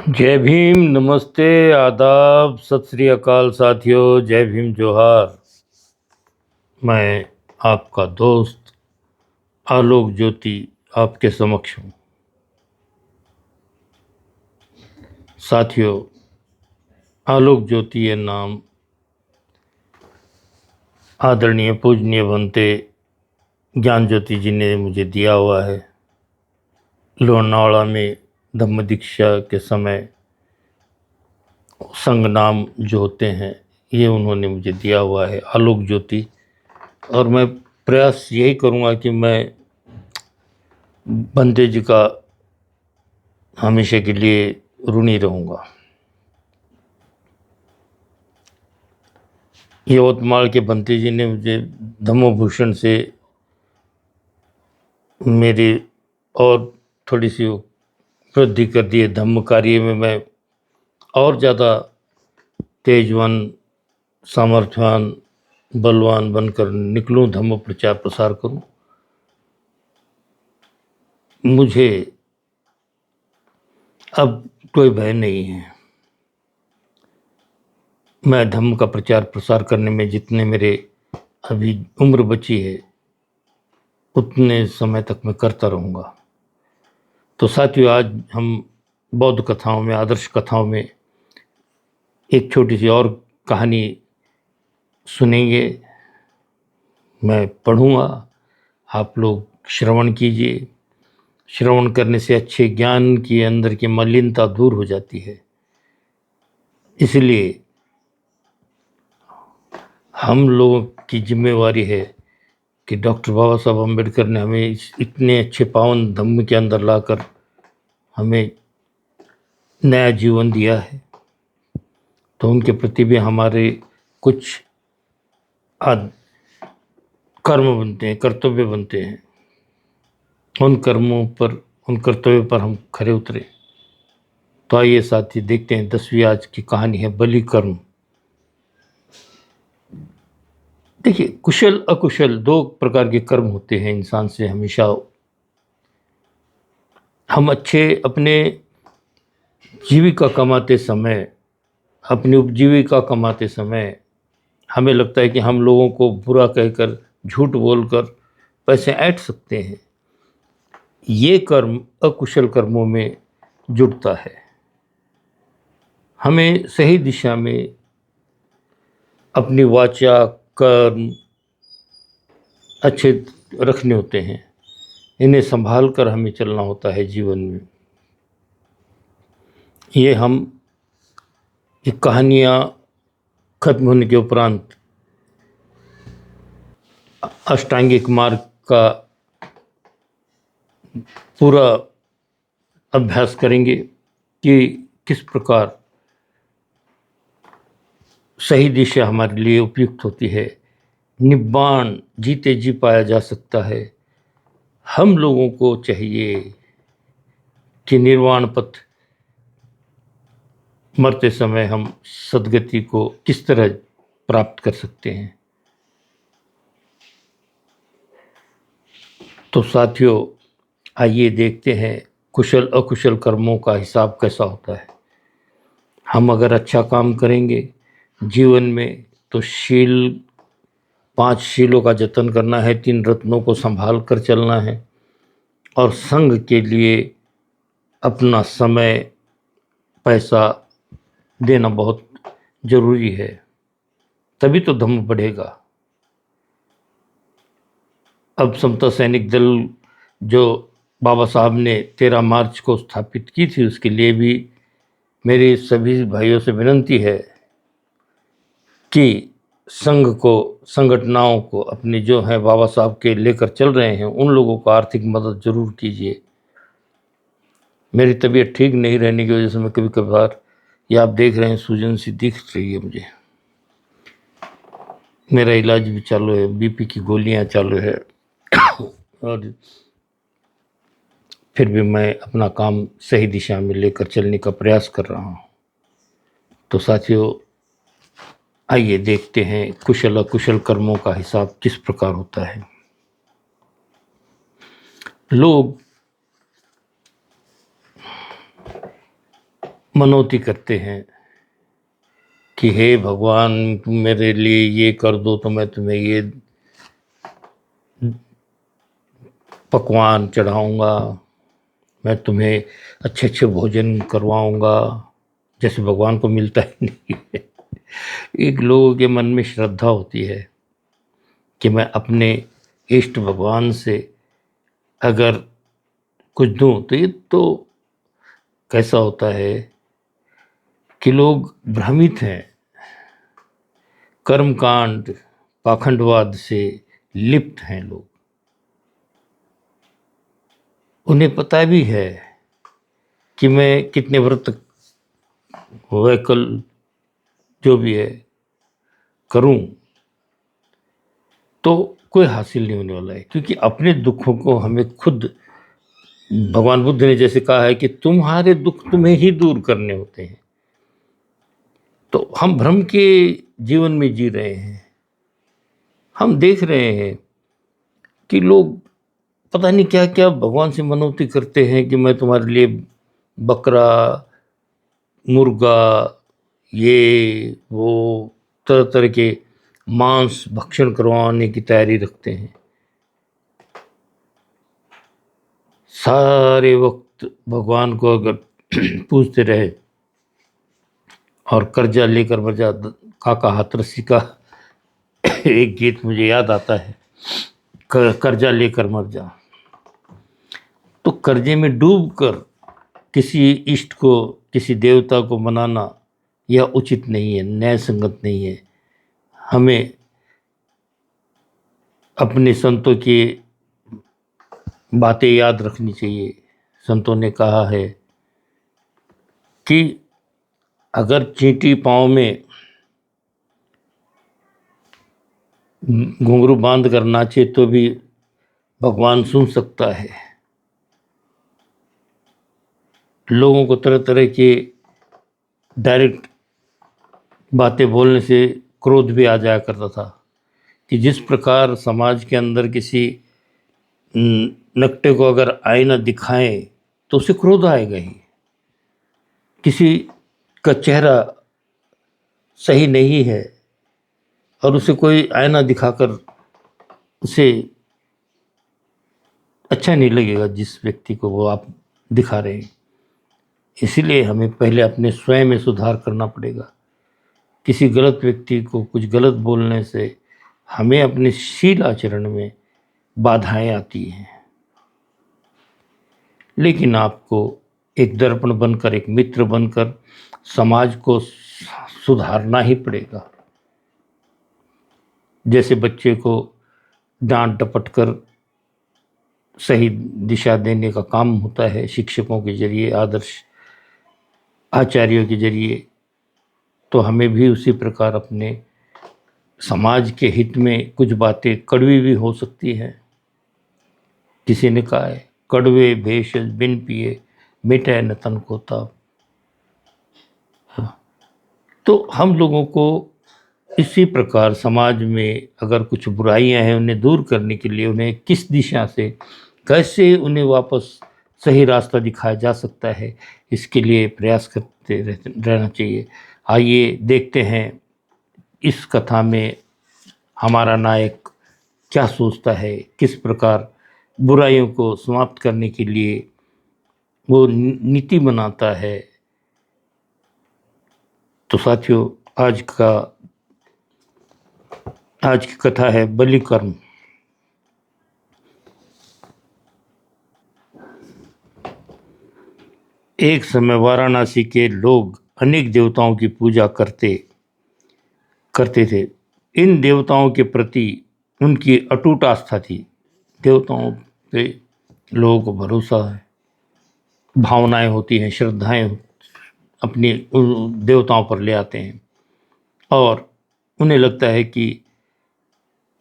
जय भीम, नमस्ते, आदाब, सत श्री अकाल साथियों। जय भीम, जोहार। मैं आपका दोस्त आलोक ज्योति आपके समक्ष हूँ। साथियों, आलोक ज्योति ये नाम आदरणीय पूजनीय बनते ज्ञान ज्योति जी ने मुझे दिया हुआ है। लोनावाड़ा में धम्म दीक्षा के समय संग नाम जो होते हैं ये उन्होंने मुझे दिया हुआ है, आलोक ज्योति। और मैं प्रयास यही करूँगा कि मैं बंदे जी का हमेशा के लिए ऋणी रहूँगा। यवतमाल के बंते जी ने मुझे धम्मभूषण से मेरी और थोड़ी सी वृद्धि कर दी है। धम्म कार्य में मैं और ज़्यादा तेजवान, सामर्थ्यवान, बलवान बनकर निकलूं, धम्म प्रचार प्रसार करूं। मुझे अब कोई भय नहीं है। मैं धम्म का प्रचार प्रसार करने में जितने मेरे अभी उम्र बची है उतने समय तक मैं करता रहूँगा। तो साथियों, आज हम बौद्ध कथाओं में, आदर्श कथाओं में एक छोटी सी और कहानी सुनेंगे। मैं पढ़ूँगा, आप लोग श्रवण कीजिए। श्रवण करने से अच्छे ज्ञान की अंदर की मलिनता दूर हो जाती है। इसलिए हम लोगों की जिम्मेवारी है कि डॉक्टर बाबा साहब अम्बेडकर ने हमें इतने अच्छे पावन धम्म के अंदर लाकर हमें नया जीवन दिया है, तो उनके प्रति भी हमारे कुछ कर्म बनते हैं, कर्तव्य बनते हैं। उन कर्मों पर, उन कर्तव्यों पर हम खरे उतरे। तो आइए साथी, देखते हैं 10वीं आज की कहानी है बलि कर्म। देखिए, कुशल अकुशल दो प्रकार के कर्म होते हैं इंसान से हमेशा। हम अच्छे अपने जीविका कमाते समय, अपनी उपजीविका कमाते समय हमें लगता है कि हम लोगों को बुरा कहकर, झूठ बोलकर पैसे ऐंठ सकते हैं। ये कर्म अकुशल कर्मों में जुड़ता है। हमें सही दिशा में अपनी वाचा, कर्म अच्छे रखने होते हैं। इन्हें संभाल कर हमें चलना होता है जीवन में। ये कहानियाँ खत्म होने के उपरांत अष्टांगिक मार्ग का पूरा अभ्यास करेंगे कि किस प्रकार सही दिशा हमारे लिए उपयुक्त होती है। निब्बाण जीते जी पाया जा सकता है। हम लोगों को चाहिए कि निर्वाण पथ मरते समय हम सदगति को किस तरह प्राप्त कर सकते हैं। तो साथियों, आइए देखते हैं कुशल अकुशल कर्मों का हिसाब कैसा होता है। हम अगर अच्छा काम करेंगे जीवन में तो शील, 5 शीलों का जतन करना है, 3 रत्नों को संभाल कर चलना है और संघ के लिए अपना समय, पैसा देना बहुत जरूरी है। तभी तो धम्म बढ़ेगा। अब समता सैनिक दल जो बाबा साहब ने 13 मार्च को स्थापित की थी, उसके लिए भी मेरी सभी भाइयों से विनती है कि संघ को, संगठनाओं को, अपने जो है बाबा साहब के लेकर चल रहे हैं उन लोगों को आर्थिक मदद जरूर कीजिए। मेरी तबीयत ठीक नहीं रहने की वजह से मैं कभी कभार, ये आप देख रहे हैं, सूजन सी दिख रही है मुझे। मेरा इलाज भी चालू है, बीपी की गोलियां चालू है और फिर भी मैं अपना काम सही दिशा में लेकर चलने का प्रयास कर रहा हूँ। तो साथियों, आइए देखते हैं कुशल अकुशल कर्मों का हिसाब किस प्रकार होता है। लोग मनौती करते हैं कि हे भगवान, तुम मेरे लिए ये कर दो तो मैं तुम्हें ये पकवान चढ़ाऊँगा, मैं तुम्हें अच्छे अच्छे भोजन करवाऊँगा, जैसे भगवान को मिलता ही नहीं है। एक लोगों के मन में श्रद्धा होती है कि मैं अपने इष्ट भगवान से अगर कुछ दूँ तो ये तो कैसा होता है कि लोग भ्रमित हैं, कर्मकांड पाखंडवाद से लिप्त हैं लोग। उन्हें पता भी है कि मैं कितने व्रत वैकल जो भी है करूं तो कोई हासिल नहीं होने वाला है, क्योंकि अपने दुखों को हमें खुद, भगवान बुद्ध ने जैसे कहा है कि तुम्हारे दुख तुम्हें ही दूर करने होते हैं। तो हम भ्रम के जीवन में जी रहे हैं। हम देख रहे हैं कि लोग पता नहीं क्या क्या भगवान से मनौती करते हैं कि मैं तुम्हारे लिए बकरा, मुर्गा, ये वो तरह तरह के मांस भक्षण करवाने की तैयारी रखते हैं। सारे वक्त भगवान को अगर पूछते रहे और कर्जा लेकर मजा, काका हाथरसी का एक गीत मुझे याद आता है, कर्जा लेकर मर जा। तो कर्जे में डूबकर किसी इष्ट को, किसी देवता को मनाना यह उचित नहीं है, न्याय संगत नहीं है। हमें अपने संतों की बातें याद रखनी चाहिए। संतों ने कहा है कि अगर चींटी पाँव में घुंघरू बांध कर नाचे तो भी भगवान सुन सकता है। लोगों को तरह तरह के डायरेक्ट बातें बोलने से क्रोध भी आ जाया करता था कि जिस प्रकार समाज के अंदर किसी नकटे को अगर आईना दिखाएं तो उसे क्रोध आएगा ही। किसी का चेहरा सही नहीं है और उसे कोई आईना दिखाकर उसे अच्छा नहीं लगेगा, जिस व्यक्ति को वो आप दिखा रहे हैं। इसीलिए हमें पहले अपने स्वयं में सुधार करना पड़ेगा। किसी गलत व्यक्ति को कुछ गलत बोलने से हमें अपने शील आचरण में बाधाएं आती हैं। लेकिन आपको एक दर्पण बनकर, एक मित्र बनकर समाज को सुधारना ही पड़ेगा। जैसे बच्चे को डांट डपट कर सही दिशा देने का काम होता है शिक्षकों के जरिए, आदर्श आचार्यों के जरिए, तो हमें भी उसी प्रकार अपने समाज के हित में कुछ बातें कड़वी भी हो सकती हैं। किसी ने कहा है, कड़वे भेषज बिन पिए मिटे न तन को ताप। तो हम लोगों को इसी प्रकार समाज में अगर कुछ बुराइयां हैं उन्हें दूर करने के लिए उन्हें किस दिशा से, कैसे उन्हें वापस सही रास्ता दिखाया जा सकता है, इसके लिए प्रयास करते रहना चाहिए। आइए देखते हैं इस कथा में हमारा नायक क्या सोचता है, किस प्रकार बुराइयों को समाप्त करने के लिए वो नीति बनाता है। तो साथियों, आज की कथा है बलिकर्म। एक समय वाराणसी के लोग अनेक देवताओं की पूजा करते थे। इन देवताओं के प्रति उनकी अटूट आस्था थी। देवताओं पे लोगों को भरोसा है, भावनाएं होती हैं, श्रद्धाएं अपनी देवताओं पर ले आते हैं और उन्हें लगता है कि